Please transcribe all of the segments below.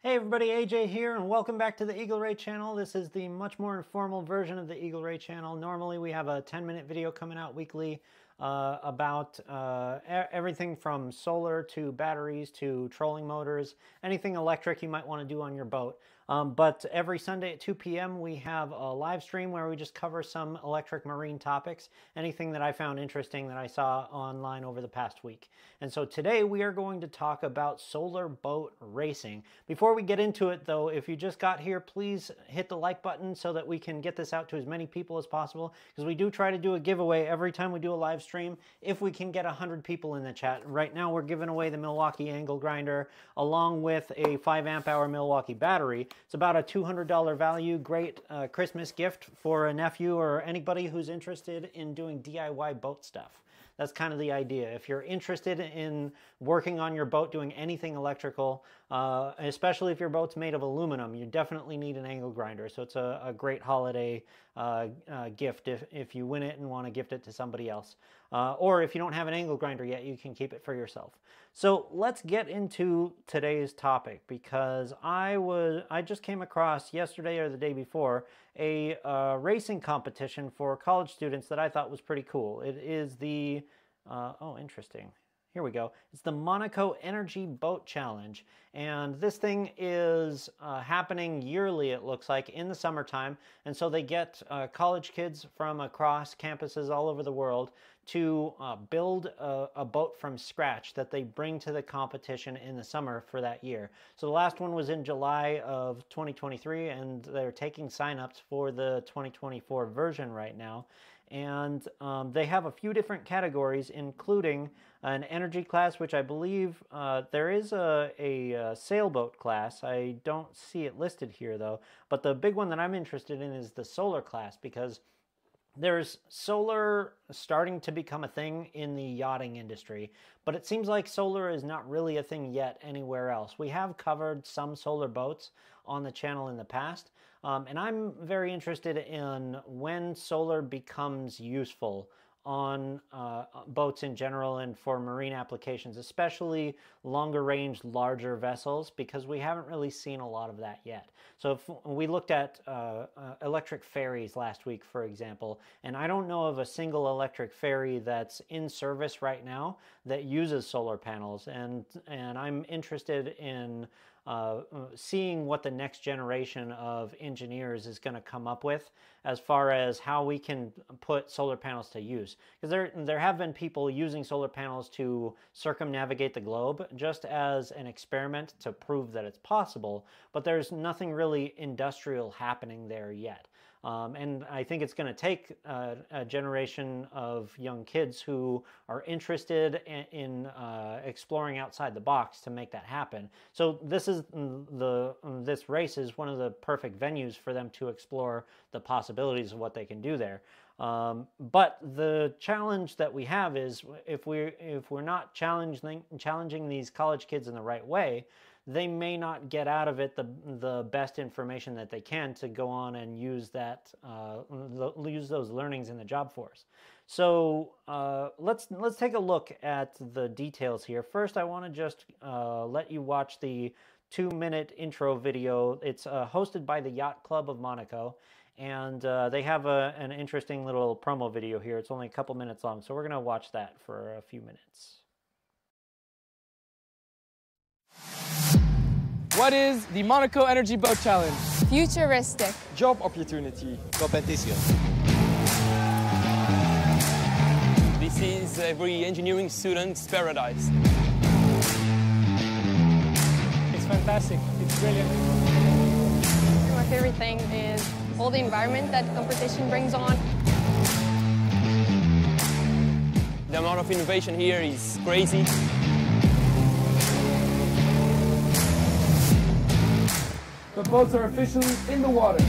Hey everybody, AJ here, and welcome back to the Eagle Ray channel. This is the much more informal version of the Eagle Ray channel. Normally we have a 10-minute video coming out weekly about everything from solar to batteries to trolling motors, anything electric you might want to do on your boat. But every Sunday at 2 p.m. we have a live stream where we just cover some electric marine topics, anything that I found interesting that I saw online over the past week. And so today we are going to talk about solar boat racing. Before we get into it though, if you just got here, please hit the like button so that we can get this out to as many people as possible, because we do try to do a giveaway every time we do a live stream if we can get 100 people in the chat. Right now we're giving away the Milwaukee angle grinder along with a 5 amp hour Milwaukee battery. It's about a $200 value, great Christmas gift for a nephew or anybody who's interested in doing DIY boat stuff. That's kind of the idea. If you're interested in working on your boat, doing anything electrical, especially if your boat's made of aluminum, you definitely need an angle grinder. So it's a great holiday gift if you win it and want to gift it to somebody else. Or if you don't have an angle grinder yet, you can keep it for yourself. So let's get into today's topic, because I just came across yesterday or the day before a racing competition for college students that I thought was pretty cool. It is the, oh, interesting. Here we go. It's the Monaco Energy Boat Challenge. And this thing is happening yearly, it looks like, in the summertime. And so they get college kids from across campuses all over the world to build a boat from scratch that they bring to the competition in the summer for that year. So the last one was in July of 2023, and they're taking signups for the 2024 version right now. And they have a few different categories, including an energy class, which I believe there is a sailboat class. I don't see it listed here though, but the big one that I'm interested in is the solar class, because there's solar starting to become a thing in the yachting industry, but it seems like solar is not really a thing yet anywhere else. We have covered some solar boats on the channel in the past, and I'm very interested in when solar becomes useful on boats in general and for marine applications, especially longer range, larger vessels, because we haven't really seen a lot of that yet. So if we looked at electric ferries last week, for example, and I don't know of a single electric ferry that's in service right now that uses solar panels, and I'm interested in seeing what the next generation of engineers is going to come up with as far as how we can put solar panels to use. Because there have been people using solar panels to circumnavigate the globe just as an experiment to prove that it's possible, but there's nothing really industrial happening there yet. And I think it's going to take a generation of young kids who are interested in exploring outside the box to make that happen. So this race is one of the perfect venues for them to explore the possibilities of what they can do there. But the challenge that we have is if we're not challenging these college kids in the right way, they may not get out of it the best information that they can to go on and use that use those learnings in the job force. So let's take a look at the details here. First, I want to just let you watch the 2-minute intro video. It's hosted by the Yacht Club of Monaco, and they have an interesting little promo video here. It's only a couple minutes long, so we're going to watch that for a few minutes. What is the Monaco Energy Boat Challenge? Futuristic. Job opportunity. Competition. This is every engineering student's paradise. It's fantastic. It's brilliant. My favorite thing is all the environment that competition brings on. The amount of innovation here is crazy. The boats are officially in the water.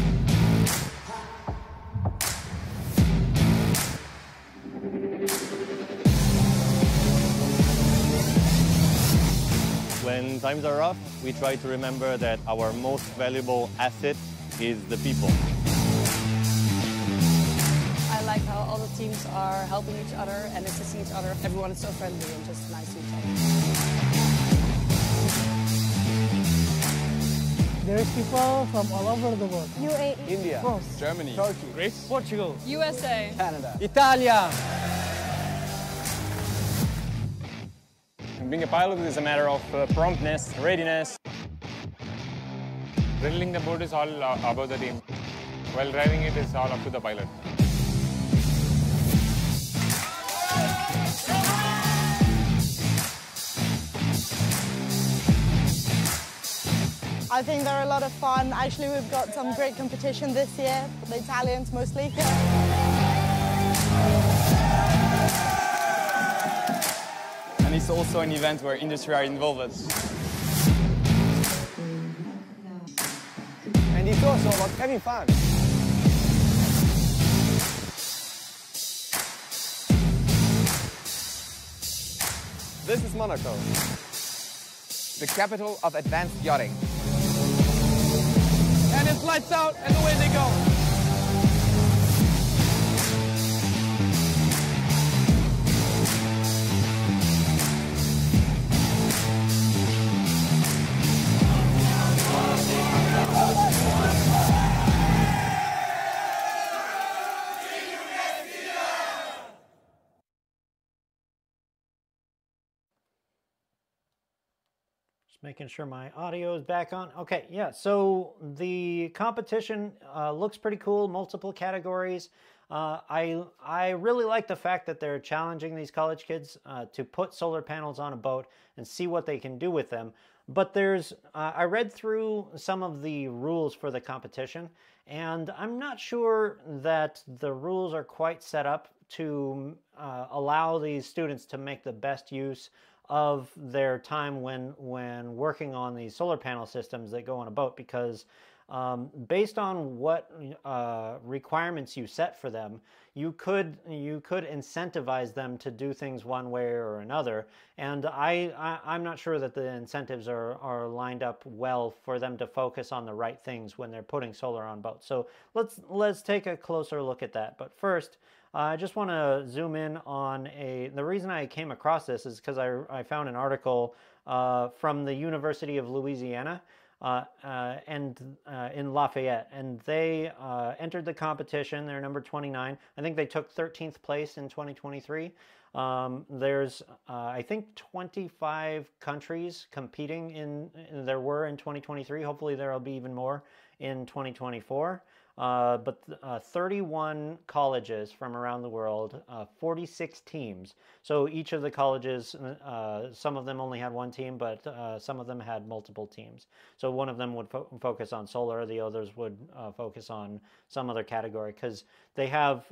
When times are rough, we try to remember that our most valuable asset is the people. I like how all the teams are helping each other and assisting each other. Everyone is so friendly and just nice to each other. There is people from all over the world. UAE. India, France, Germany, Turkey, Greece, Portugal, USA. Canada. Italia. Being a pilot is a matter of promptness, readiness. Drilling the boat is all about the team, while driving it is all up to the pilot. I think they're a lot of fun. Actually, we've got some great competition this year, the Italians mostly. And it's also an event where industry are involved. And it's also about having fun. This is Monaco, the capital of advanced yachting. And it's lights out and away they go. Just making sure my audio is back on. Okay, yeah, so the competition looks pretty cool, multiple categories. I really like the fact that they're challenging these college kids to put solar panels on a boat and see what they can do with them. But there's, I read through some of the rules for the competition, and I'm not sure that the rules are quite set up to allow these students to make the best use of their time when working on these solar panel systems that go on a boat, because based on what requirements you set for them, you could incentivize them to do things one way or another, and I'm not sure that the incentives are lined up well for them to focus on the right things when they're putting solar on boats. So let's take a closer look at that. But first, I just want to zoom in on the reason I came across this is because I found an article from the University of Louisiana in Lafayette, and they entered the competition. They're number 29. I think they took 13th place in 2023. There's I think 25 countries competing there were in 2023. Hopefully there will be even more in 2024. But 31 colleges from around the world, 46 teams. So each of the colleges, some of them only had one team, but some of them had multiple teams. So one of them would focus on solar, the others would focus on some other category, because they have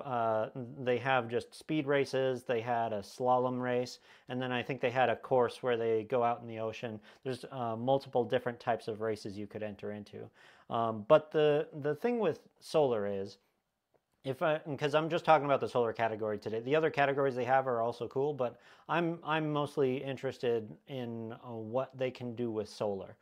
just speed races. They had a slalom race, and then I think they had a course where they go out in the ocean. There's multiple different types of races you could enter into. But the thing with solar is, because I'm just talking about the solar category today, the other categories they have are also cool, but I'm mostly interested in what they can do with solar,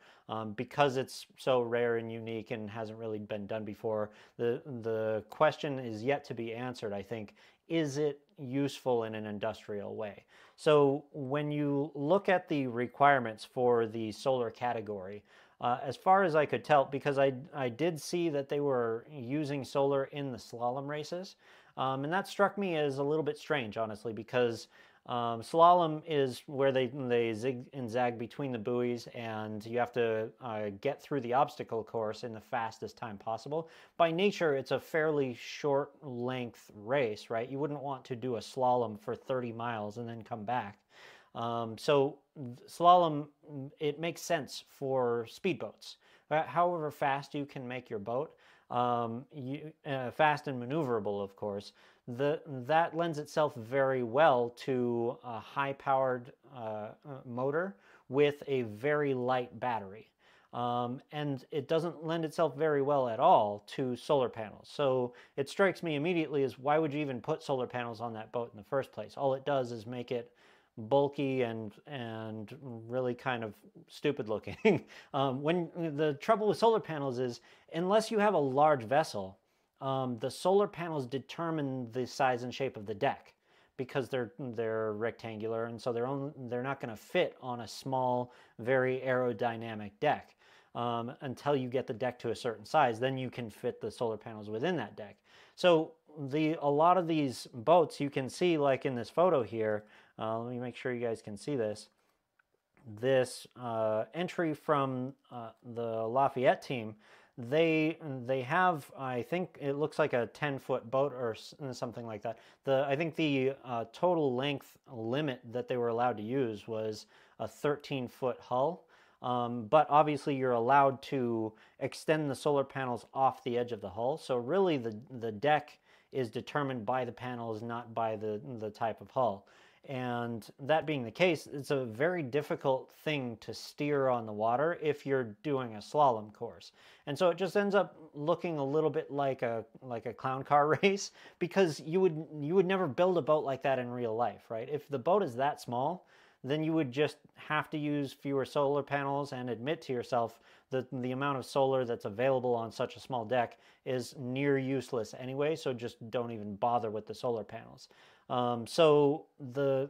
because it's so rare and unique and hasn't really been done before. The question is yet to be answered, I think. Is it useful in an industrial way? So when you look at the requirements for the solar category, as far as I could tell, because I did see that they were using solar in the slalom races, and that struck me as a little bit strange, honestly, because slalom is where they zig and zag between the buoys, and you have to get through the obstacle course in the fastest time possible. By nature, it's a fairly short length race, right? You wouldn't want to do a slalom for 30 miles and then come back. So slalom, it makes sense for speedboats. However fast you can make your boat, fast and maneuverable, of course, that lends itself very well to a high-powered motor with a very light battery. And it doesn't lend itself very well at all to solar panels. So it strikes me immediately as, why would you even put solar panels on that boat in the first place? All it does is make it bulky and really kind of stupid looking. When the trouble with solar panels is, unless you have a large vessel, the solar panels determine the size and shape of the deck, because they're rectangular, and so they're not going to fit on a small, very aerodynamic deck. until you get the deck to a certain size. Then you can fit the solar panels within that deck. So a lot of these boats, you can see, like in this photo here, let me make sure you guys can see this. This entry from the Lafayette team, they have, I think it looks like a 10-foot boat or something like that. I think the total length limit that they were allowed to use was a 13-foot hull. But obviously you're allowed to extend the solar panels off the edge of the hull. So really the deck is determined by the panels, not by the type of hull. And that being the case, it's a very difficult thing to steer on the water if you're doing a slalom course. And so it just ends up looking a little bit like a clown car race, because you would never build a boat like that in real life, right? If the boat is that small, then you would just have to use fewer solar panels and admit to yourself that the amount of solar that's available on such a small deck is near useless anyway, so just don't even bother with the solar panels. So the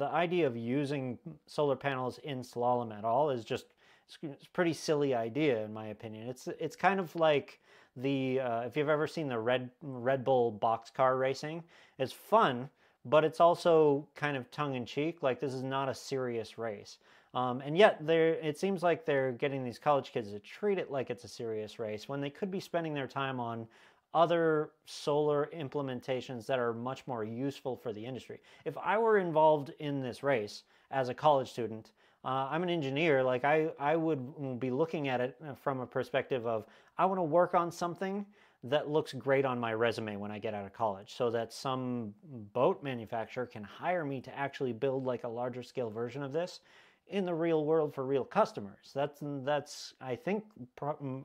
idea of using solar panels in slalom at all is just it's a pretty silly idea, in my opinion. It's kind of like the if you've ever seen the Red Bull boxcar racing, it's fun, but it's also kind of tongue-in-cheek. Like, this is not a serious race. And yet it seems like they're getting these college kids to treat it like it's a serious race when they could be spending their time on other solar implementations that are much more useful for the industry. If I were involved in this race as a college student, I'm an engineer, like I would be looking at it from a perspective of, I want to work on something that looks great on my resume when I get out of college, so that some boat manufacturer can hire me to actually build like a larger scale version of this in the real world for real customers. That's I think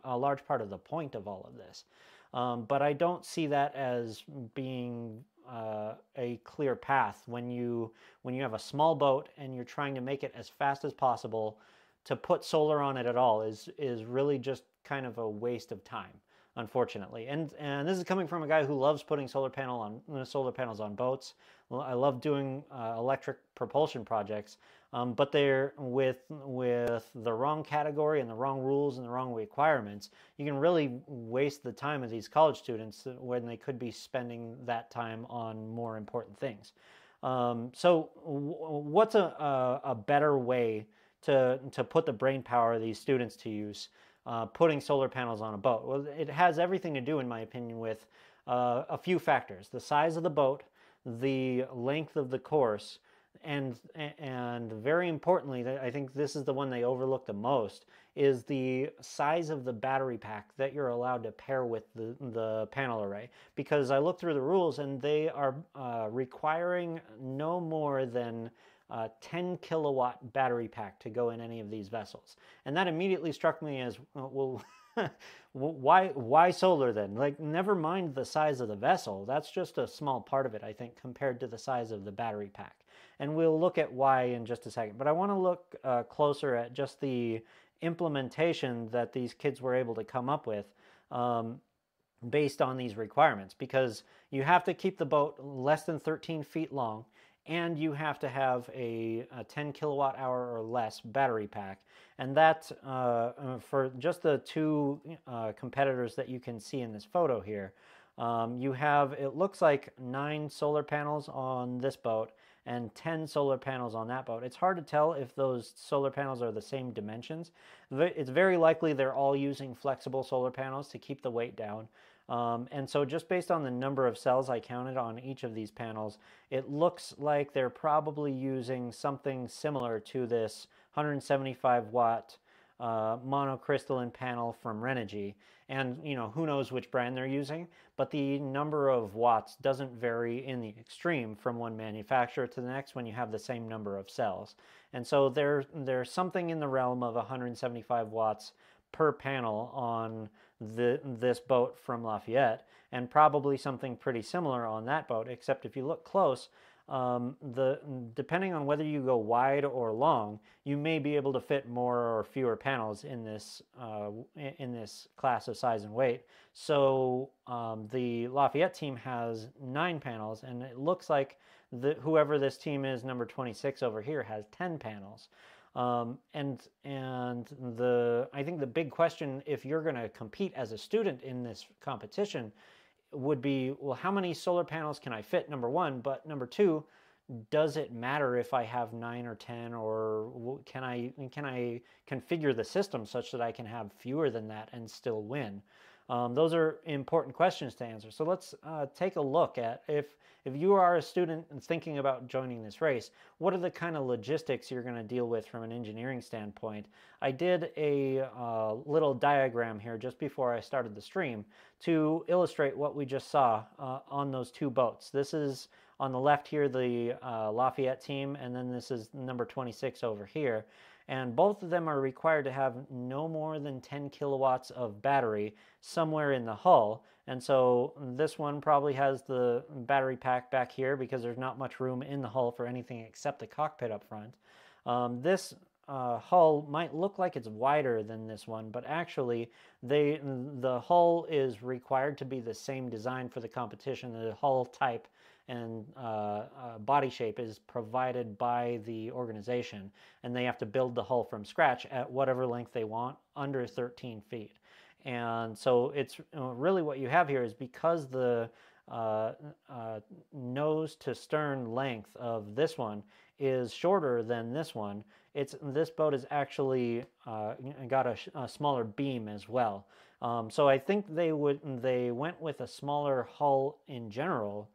a large part of the point of all of this. But I don't see that as being a clear path when you have a small boat and you're trying to make it as fast as possible. To put solar on it at all is really just kind of a waste of time, unfortunately. And this is coming from a guy who loves putting solar panels on boats. I love doing electric propulsion projects, but they're with the wrong category and the wrong rules and the wrong requirements. You can really waste the time of these college students when they could be spending that time on more important things. So what's a better way to put the brain power of these students to use, putting solar panels on a boat? Well, it has everything to do, in my opinion, with a few factors: the size of the boat, the length of the course, and very importantly, I think this is the one they overlook the most, is the size of the battery pack that you're allowed to pair with the panel array. Because I looked through the rules and they are requiring no more than 10 kilowatt battery pack to go in any of these vessels. And that immediately struck me as, well, why solar then? Like, never mind the size of the vessel. That's just a small part of it, I think, compared to the size of the battery pack. And we'll look at why in just a second. But I want to look closer at just the implementation that these kids were able to come up with based on these requirements. Because you have to keep the boat less than 13 feet long, and you have to have a 10 kilowatt hour or less battery pack. And that, for just the two competitors that you can see in this photo here, you have, it looks like 9 solar panels on this boat and 10 solar panels on that boat. It's hard to tell if those solar panels are the same dimensions. It's very likely they're all using flexible solar panels to keep the weight down. And so just based on the number of cells I counted on each of these panels, it looks like they're probably using something similar to this 175 watt monocrystalline panel from Renogy. And, you know, who knows which brand they're using, but the number of watts doesn't vary in the extreme from one manufacturer to the next when you have the same number of cells. And so there's something in the realm of 175 watts per panel on this boat from Lafayette, and probably something pretty similar on that boat, except if you look close, depending on whether you go wide or long, you may be able to fit more or fewer panels in this class of size and weight. So the Lafayette team has 9 panels, and it looks like whoever this team is, number 26 over here, has 10 panels. And I think the big question, if you're going to compete as a student in this competition, would be, well, how many solar panels can I fit, number one, but number two, does it matter if I have 9 or 10, or can I configure the system such that I can have fewer than that and still win? Those are important questions to answer. So let's take a look at, if you are a student and thinking about joining this race, what are the kind of logistics you're going to deal with from an engineering standpoint? I did a little diagram here just before I started the stream to illustrate what we just saw on those two boats. This is on the left here, the Lafayette team, and then this is number 26 over here. And both of them are required to have no more than 10 kilowatts of battery somewhere in the hull. And so this one probably has the battery pack back here because there's not much room in the hull for anything except the cockpit up front. This hull might look like it's wider than this one, but actually the hull is required to be the same design for the competition. The hull type and body shape is provided by the organization, and they have to build the hull from scratch at whatever length they want, under 13 feet. And so it's really what you have here is, because the nose to stern length of this one is shorter than this one, this boat is actually got a smaller beam as well. So I think they went with a smaller hull in general,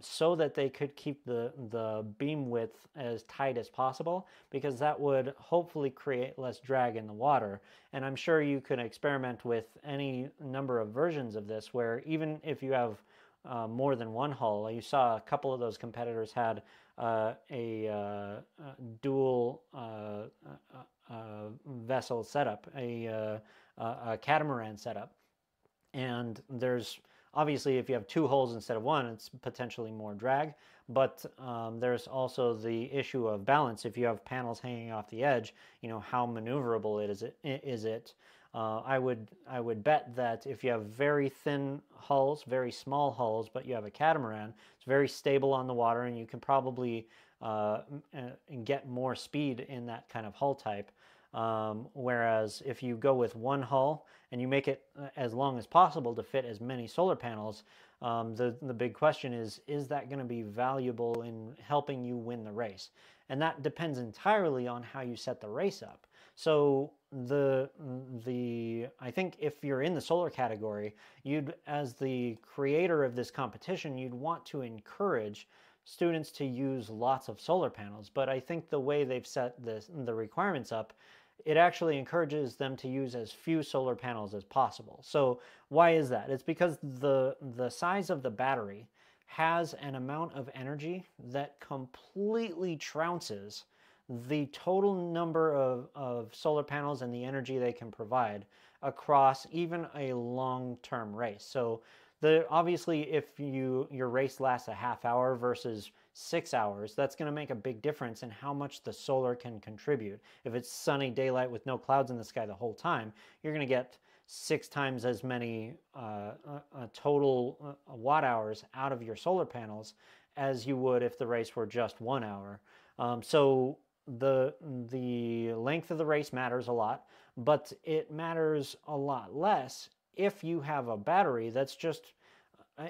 so that they could keep the beam width as tight as possible, because that would hopefully create less drag in the water. And I'm sure you could experiment with any number of versions of this, where even if you have more than one hull, you saw a couple of those competitors had a dual vessel setup, a catamaran setup. And there's obviously, if you have two hulls instead of one, it's potentially more drag, but there's also the issue of balance. If you have panels hanging off the edge, how maneuverable is it? I would bet that if you have very thin hulls, very small hulls, but you have a catamaran, it's very stable on the water, and you can probably get more speed in that kind of hull type. Whereas if you go with one hull and you make it as long as possible to fit as many solar panels, the big question is that going to be valuable in helping you win the race? And that depends entirely on how you set the race up. So I think if you're in the solar category, as the creator of this competition, you'd want to encourage students to use lots of solar panels. But I think the way they've set the requirements up, it actually encourages them to use as few solar panels as possible. So why is that? It's because the size of the battery has an amount of energy that completely trounces the total number of solar panels and the energy they can provide across even a long-term race. So obviously, if your race lasts a half hour versus 6 hours, that's going to make a big difference in how much the solar can contribute. If it's sunny daylight with no clouds in the sky the whole time, you're going to get 6 times as many total watt hours out of your solar panels as you would if the race were just 1 hour. So the length of the race matters a lot, but it matters a lot less if you have a battery that's just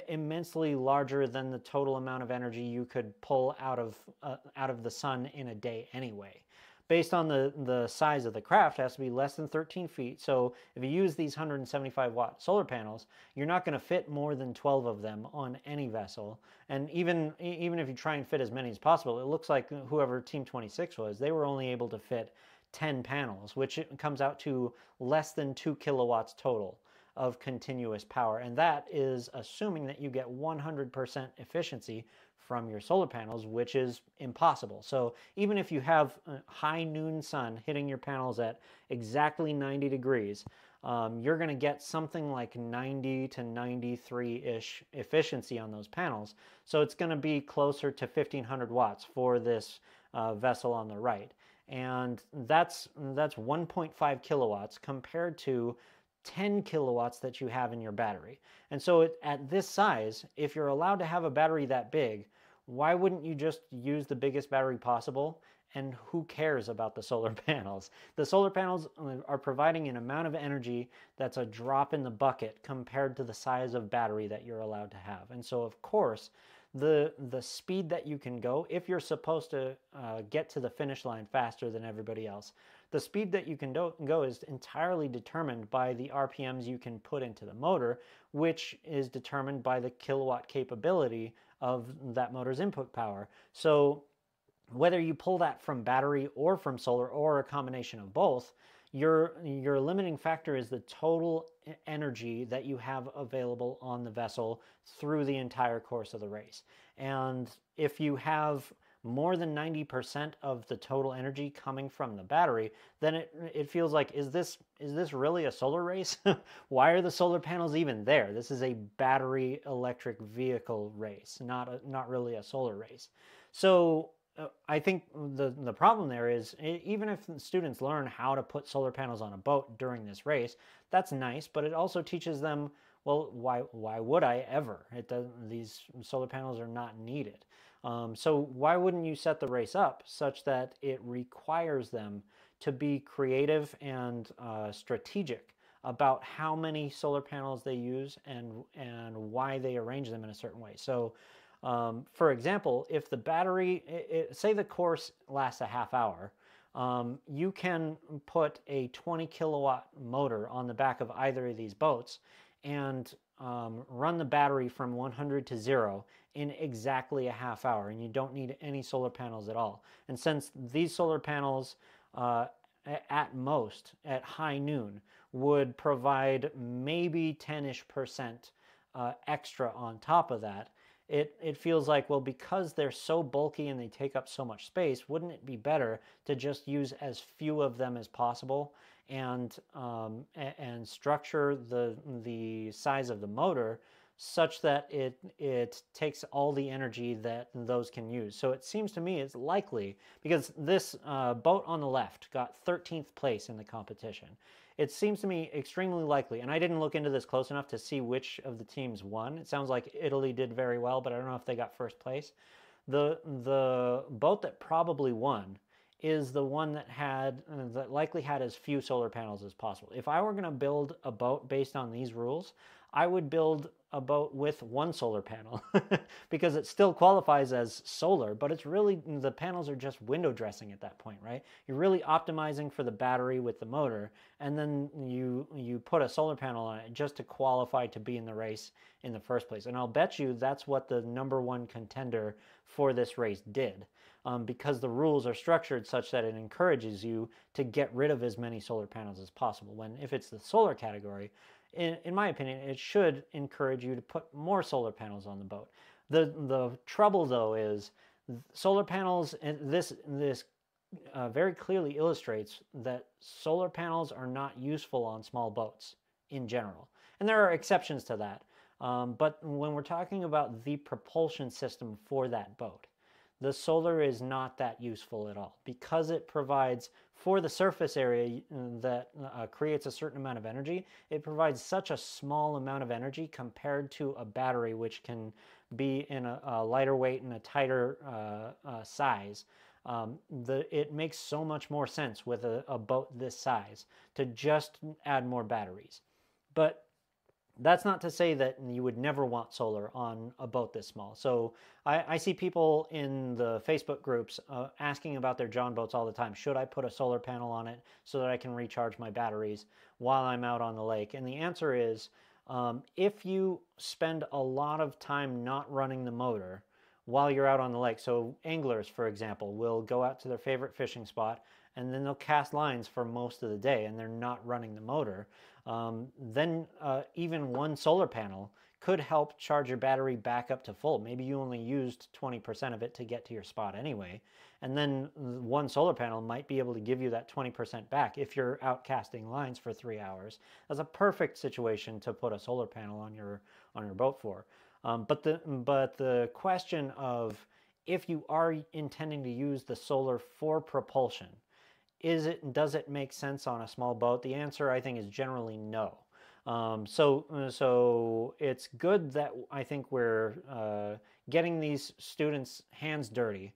immensely larger than the total amount of energy you could pull out of the sun in a day anyway. Based on the size of the craft, it has to be less than 13 feet. So if you use these 175 watt solar panels, you're not going to fit more than 12 of them on any vessel. And even if you try and fit as many as possible, it looks like whoever Team 26 was, they were only able to fit 10 panels, which comes out to less than 2 kilowatts total of continuous power. And that is assuming that you get 100% efficiency from your solar panels, which is impossible. So even if you have high noon sun hitting your panels at exactly 90 degrees, you're going to get something like 90 to 93-ish efficiency on those panels. So it's going to be closer to 1500 watts for this vessel on the right. And that's 1.5 kilowatts compared to 10 kilowatts that you have in your battery. And so at this size, if you're allowed to have a battery that big, why wouldn't you just use the biggest battery possible? And who cares about the solar panels? The solar panels are providing an amount of energy that's a drop in the bucket compared to the size of battery that you're allowed to have. And so, of course, the speed that you can go, if you're supposed to get to the finish line faster than everybody else, the speed that you can go is entirely determined by the RPMs you can put into the motor, which is determined by the kilowatt capability of that motor's input power. So whether you pull that from battery or from solar or a combination of both, your limiting factor is the total energy that you have available on the vessel through the entire course of the race. And if you have more than 90% of the total energy coming from the battery, then it feels like, is this really a solar race? Why are the solar panels even there? This is a battery electric vehicle race, not really a solar race. So I think the problem there is, even if students learn how to put solar panels on a boat during this race, that's nice, but it also teaches them, well, why would I ever? These solar panels are not needed. So why wouldn't you set the race up such that it requires them to be creative and strategic about how many solar panels they use and why they arrange them in a certain way? So for example, if the battery, say the course lasts a half hour, you can put a 20 kilowatt motor on the back of either of these boats and run the battery from 100 to 0 in exactly a half hour, and you don't need any solar panels at all. And since these solar panels at most at high noon would provide maybe 10-ish% extra on top of that, it feels like, well, because they're so bulky and they take up so much space, wouldn't it be better to just use as few of them as possible and structure the size of the motor such that it takes all the energy that those can use? So it seems to me it's likely, because this boat on the left got 13th place in the competition. It seems to me extremely likely, and I didn't look into this close enough to see which of the teams won. It sounds like Italy did very well, but I don't know if they got first place. The boat that probably won is the one that likely had as few solar panels as possible. If I were going to build a boat based on these rules, I would build a boat with one solar panel because it still qualifies as solar, but it's really, the panels are just window dressing at that point, right? You're really optimizing for the battery with the motor, and then you put a solar panel on it just to qualify to be in the race in the first place. And I'll bet you that's what the #1 contender for this race did, because the rules are structured such that it encourages you to get rid of as many solar panels as possible. When if it's the solar category, in my opinion, it should encourage you to put more solar panels on the boat. The trouble, though, is solar panels, and this very clearly illustrates that solar panels are not useful on small boats in general. And there are exceptions to that. But when we're talking about the propulsion system for that boat, the solar is not that useful at all, because it provides, for the surface area that creates a certain amount of energy, it provides such a small amount of energy compared to a battery, which can be in a lighter weight and a tighter size. It makes so much more sense with a boat this size to just add more batteries. But that's not to say that you would never want solar on a boat this small. So I see people in the Facebook groups asking about their John boats all the time. Should I put a solar panel on it so that I can recharge my batteries while I'm out on the lake? And the answer is, if you spend a lot of time not running the motor while you're out on the lake, so anglers, for example, will go out to their favorite fishing spot and then they'll cast lines for most of the day and they're not running the motor, then even one solar panel could help charge your battery back up to full. Maybe you only used 20% of it to get to your spot anyway, and then one solar panel might be able to give you that 20% back if you're out casting lines for 3 hours. That's a perfect situation to put a solar panel on your boat for. But the question of, if you are intending to use the solar for propulsion, does it make sense on a small boat? The answer, I think, is generally no. So it's good that I think we're getting these students' hands dirty,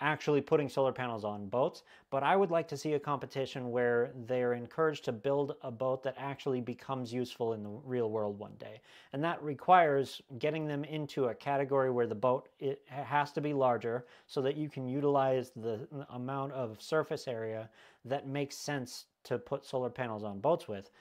actually putting solar panels on boats, but I would like to see a competition where they're encouraged to build a boat that actually becomes useful in the real world one day. And that requires getting them into a category where the boat it has to be larger so that you can utilize the amount of surface area that makes sense to put solar panels on boats with.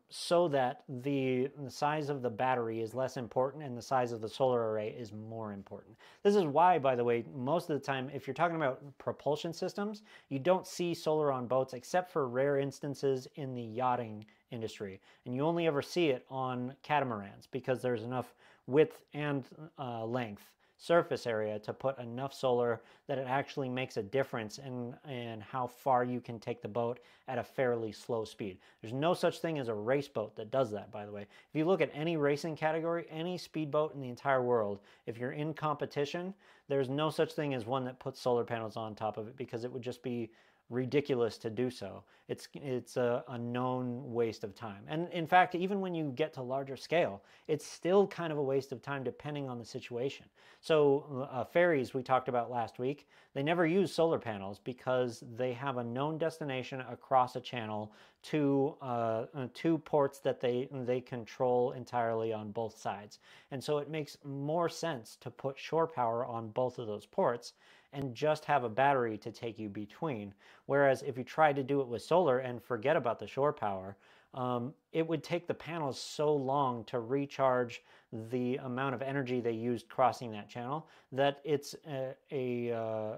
So that the size of the battery is less important and the size of the solar array is more important. This is why, by the way, most of the time, if you're talking about propulsion systems, you don't see solar on boats except for rare instances in the yachting industry. And you only ever see it on catamarans because there's enough width and length surface area to put enough solar that it actually makes a difference in how far you can take the boat at a fairly slow speed. There's no such thing as a race boat that does that, by the way. If you look at any racing category, any speedboat in the entire world, if you're in competition, there's no such thing as one that puts solar panels on top of it because it would just be ridiculous to do so. It's a known waste of time. And in fact, even when you get to larger scale, it's still kind of a waste of time depending on the situation. So ferries we talked about last week, they never use solar panels because they have a known destination across a channel to ports that they control entirely on both sides. And so it makes more sense to put shore power on both of those ports and just have a battery to take you between. Whereas if you try to do it with solar and forget about the shore power, it would take the panels so long to recharge the amount of energy they used crossing that channel that it's a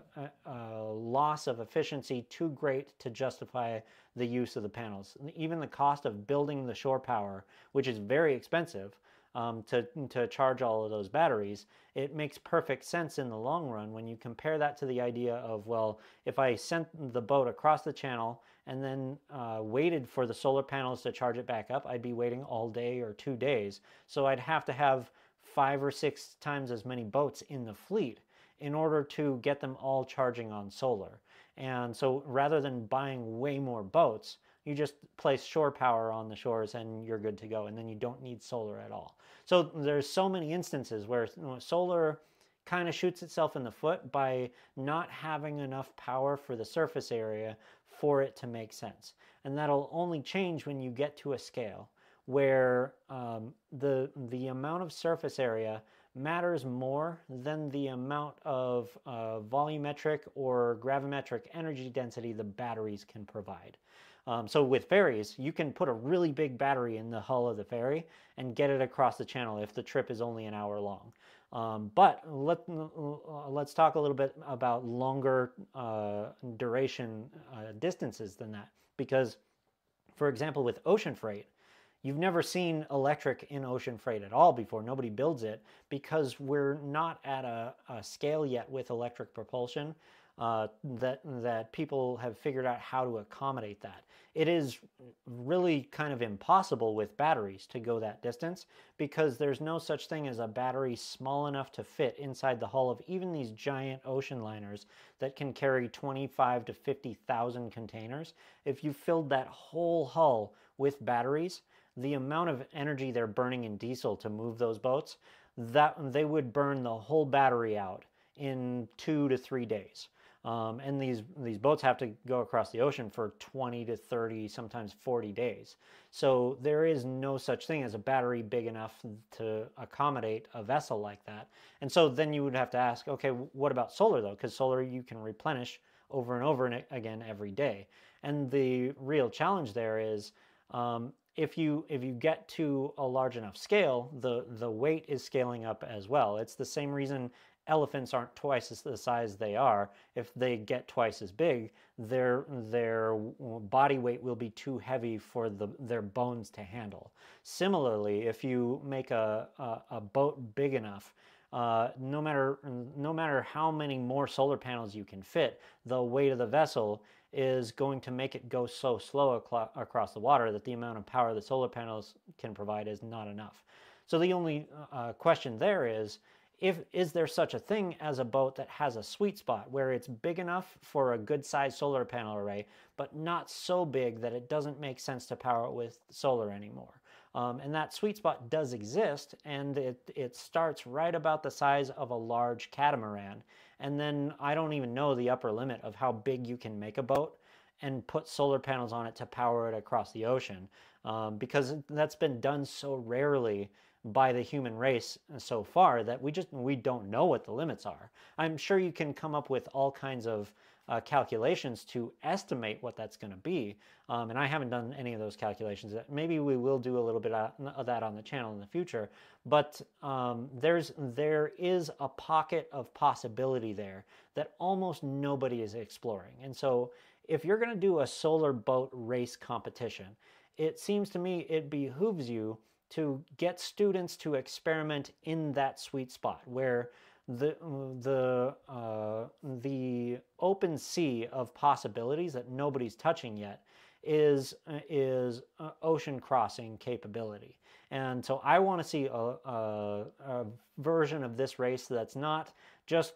loss of efficiency too great to justify the use of the panels. Even the cost of building the shore power, which is very expensive, to charge all of those batteries, it makes perfect sense in the long run when you compare that to the idea of, well, if I sent the boat across the channel and then waited for the solar panels to charge it back up, I'd be waiting all day or 2 days. So I'd have to have 5 or 6 times as many boats in the fleet in order to get them all charging on solar. And so rather than buying way more boats, you just place shore power on the shores and you're good to go, and then you don't need solar at all. So there's so many instances where solar kind of shoots itself in the foot by not having enough power for the surface area for it to make sense. And that'll only change when you get to a scale where the amount of surface area matters more than the amount of volumetric or gravimetric energy density the batteries can provide. So with ferries, you can put a really big battery in the hull of the ferry and get it across the channel if the trip is only an hour long. But let's talk a little bit about longer duration distances than that. Because, for example, with ocean freight, you've never seen electric in ocean freight at all before. Nobody builds it because we're not at a scale yet with electric propulsion that people have figured out how to accommodate that. It is really kind of impossible with batteries to go that distance because there's no such thing as a battery small enough to fit inside the hull of even these giant ocean liners that can carry 25 to 50,000 containers. If you filled that whole hull with batteries, the amount of energy they're burning in diesel to move those boats, that they would burn the whole battery out in 2 to 3 days. And these boats have to go across the ocean for 20 to 30, sometimes 40 days. So there is no such thing as a battery big enough to accommodate a vessel like that. And so then you would have to ask, okay, what about solar though? Because solar you can replenish over and over again every day. And the real challenge there is if you get to a large enough scale, the weight is scaling up as well. It's the same reason elephants aren't twice as the size they are. If they get twice as big, their body weight will be too heavy for their bones to handle. Similarly, if you make a boat big enough, no matter how many more solar panels you can fit, the weight of the vessel is going to make it go so slow across the water that the amount of power the solar panels can provide is not enough. So the only question there is there such a thing as a boat that has a sweet spot where it's big enough for a good sized solar panel array, but not so big that it doesn't make sense to power it with solar anymore. And that sweet spot does exist, and it starts right about the size of a large catamaran. And then I don't even know the upper limit of how big you can make a boat and put solar panels on it to power it across the ocean, because that's been done so rarely by the human race so far that we don't know what the limits are. I'm sure you can come up with all kinds of calculations to estimate what that's going to be, and I haven't done any of those calculations. Maybe we will do a little bit of that on the channel in the future, but there is a pocket of possibility there that almost nobody is exploring. And so if you're going to do a solar boat race competition, it seems to me it behooves you to get students to experiment in that sweet spot where the open sea of possibilities that nobody's touching yet is ocean crossing capability. And so I want to see a version of this race that's not just,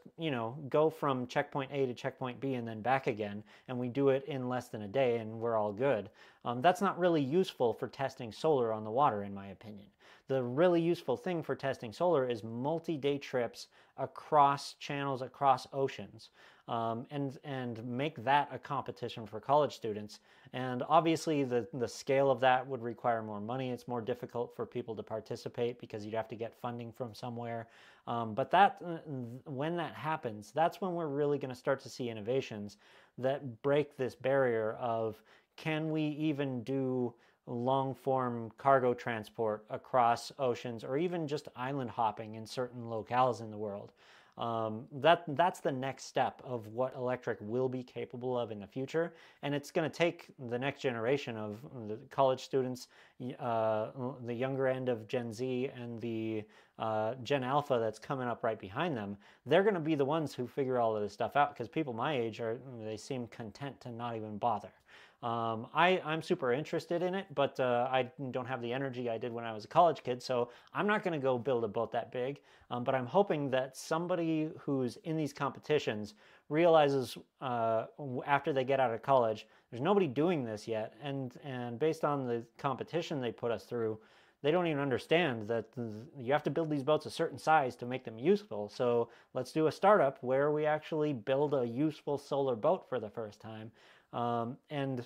go from checkpoint A to checkpoint B and then back again, and we do it in less than a day and we're all good. That's not really useful for testing solar on the water, in my opinion. The really useful thing for testing solar is multi-day trips across channels, across oceans, and make that a competition for college students. And obviously the scale of that would require more money. It's more difficult for people to participate because you'd have to get funding from somewhere. But when that happens, that's when we're really going to start to see innovations that break this barrier of, can we even do long-form cargo transport across oceans, or even just island hopping in certain locales in the world? That's the next step of what electric will be capable of in the future, and it's going to take the next generation of the college students, the younger end of Gen Z and the Gen Alpha that's coming up right behind them. They're going to be the ones who figure all of this stuff out, because people my age they seem content to not even bother. I'm super interested in it, but I don't have the energy I did when I was a college kid, so I'm not going to go build a boat that big. But I'm hoping that somebody who's in these competitions realizes after they get out of college, there's nobody doing this yet, and based on the competition they put us through, they don't even understand that you have to build these boats a certain size to make them useful. So let's do a startup where we actually build a useful solar boat for the first time. And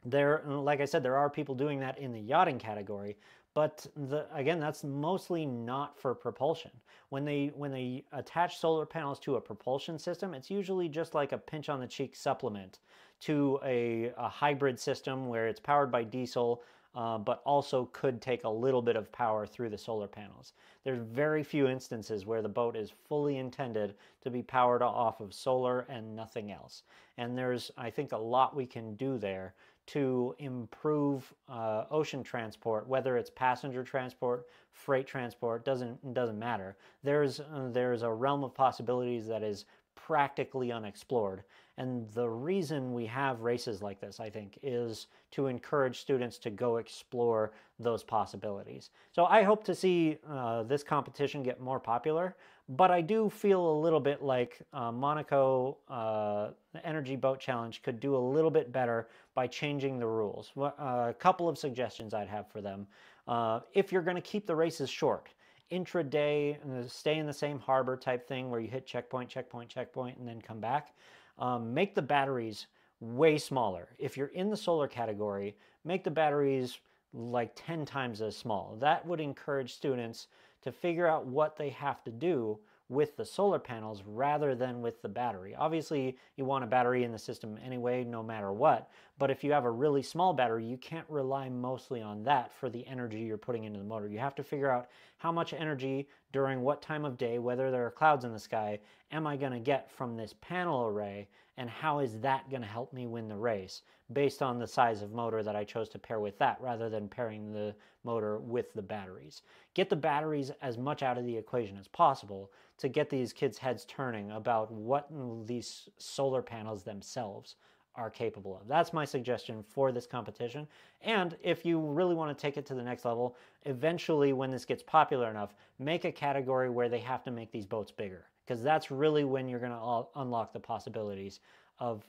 like I said, there are people doing that in the yachting category, but again, that's mostly not for propulsion. When they attach solar panels to a propulsion system, it's usually just like a pinch on the cheek supplement to a hybrid system where it's powered by diesel, but also could take a little bit of power through the solar panels. There's very few instances where the boat is fully intended to be powered off of solar and nothing else. And there's, I think, a lot we can do there to improve ocean transport, whether it's passenger transport, freight transport, doesn't matter. There's a realm of possibilities that is practically unexplored. And the reason we have races like this, I think, is to encourage students to go explore those possibilities. So I hope to see this competition get more popular, but I do feel a little bit like Monaco Energy Boat Challenge could do a little bit better by changing the rules. A couple of suggestions I'd have for them. If you're going to keep the races short, intraday, stay in the same harbor type thing where you hit checkpoint, checkpoint, checkpoint, and then come back. Make the batteries way smaller. If you're in the solar category, make the batteries like 10 times as small. That would encourage students to figure out what they have to do with the solar panels rather than with the battery. Obviously, you want a battery in the system anyway, no matter what, but if you have a really small battery, you can't rely mostly on that for the energy you're putting into the motor. You have to figure out how much energy during what time of day, whether there are clouds in the sky, am I going to get from this panel array, and how is that going to help me win the race based on the size of motor that I chose to pair with that rather than pairing the motor with the batteries. Get the batteries as much out of the equation as possible to get these kids' heads turning about what these solar panels themselves are capable of. That's my suggestion for this competition. And if you really want to take it to the next level, eventually when this gets popular enough, make a category where they have to make these boats bigger, because that's really when you're going to unlock the possibilities of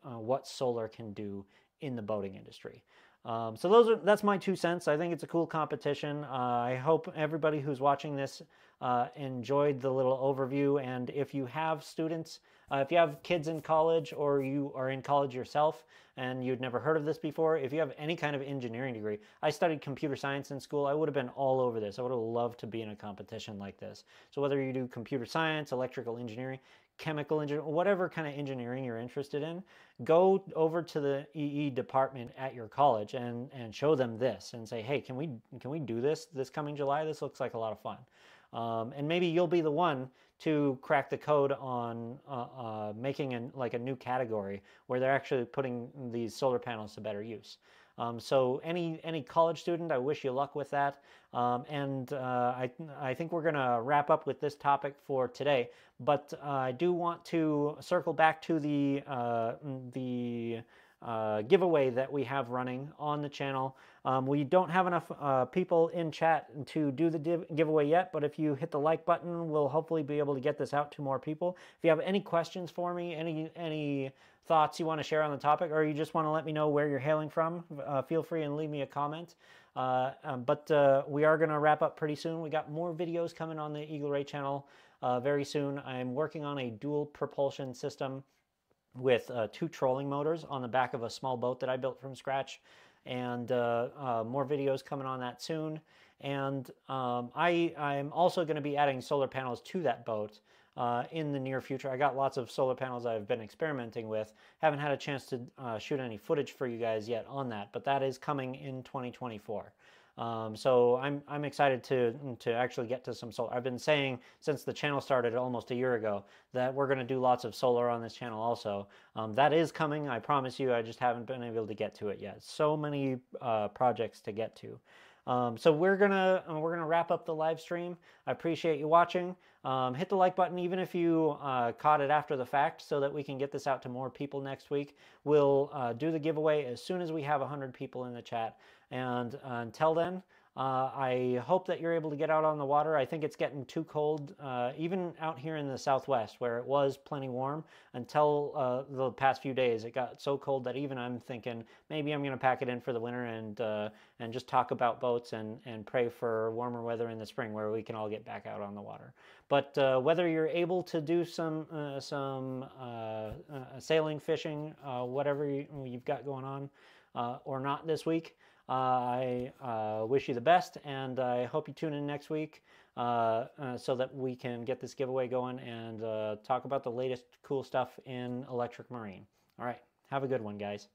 what solar can do in the boating industry. So that's my 2 cents. I think it's a cool competition. I hope everybody who's watching this enjoyed the little overview. And if you have students, if you have kids in college or you are in college yourself and you'd never heard of this before, if you have any kind of engineering degree, I studied computer science in school. I would have been all over this. I would have loved to be in a competition like this. So whether you do computer science, electrical engineering, chemical engineering, whatever kind of engineering you're interested in, go over to the EE department at your college and show them this and say, hey, can we do this coming July? This looks like a lot of fun. And maybe you'll be the one to crack the code on making a new category where they're actually putting these solar panels to better use. So any college student, I wish you luck with that. I think we're going to wrap up with this topic for today. But I do want to circle back to the giveaway that we have running on the channel. We don't have enough people in chat to do the giveaway yet, but if you hit the like button, we'll hopefully be able to get this out to more people. If you have any questions for me, any thoughts you want to share on the topic, or you just want to let me know where you're hailing from, feel free and leave me a comment. But we are going to wrap up pretty soon. We got more videos coming on the Eagle Ray channel very soon. I'm working on a dual propulsion system with 2 trolling motors on the back of a small boat that I built from scratch, and more videos coming on that soon. And I'm also going to be adding solar panels to that boat in the near future. I got lots of solar panels I've been experimenting with. Haven't had a chance to shoot any footage for you guys yet on that, but that is coming in 2024. So I'm excited to actually get to some solar. I've been saying since the channel started almost a year ago that we're going to do lots of solar on this channel also. That is coming, I promise you. I just haven't been able to get to it yet. So many projects to get to. So we're gonna wrap up the live stream. I appreciate you watching. Hit the like button even if you caught it after the fact, so that we can get this out to more people next week. We'll do the giveaway as soon as we have 100 people in the chat. And until then, I hope that you're able to get out on the water. I think it's getting too cold, even out here in the Southwest where it was plenty warm until the past few days. It got so cold that even I'm thinking maybe I'm going to pack it in for the winter and just talk about boats and pray for warmer weather in the spring where we can all get back out on the water. But whether you're able to do some sailing, fishing, whatever you've got going on or not this week, I wish you the best, and I hope you tune in next week so that we can get this giveaway going and talk about the latest cool stuff in electric marine. All right, have a good one, guys.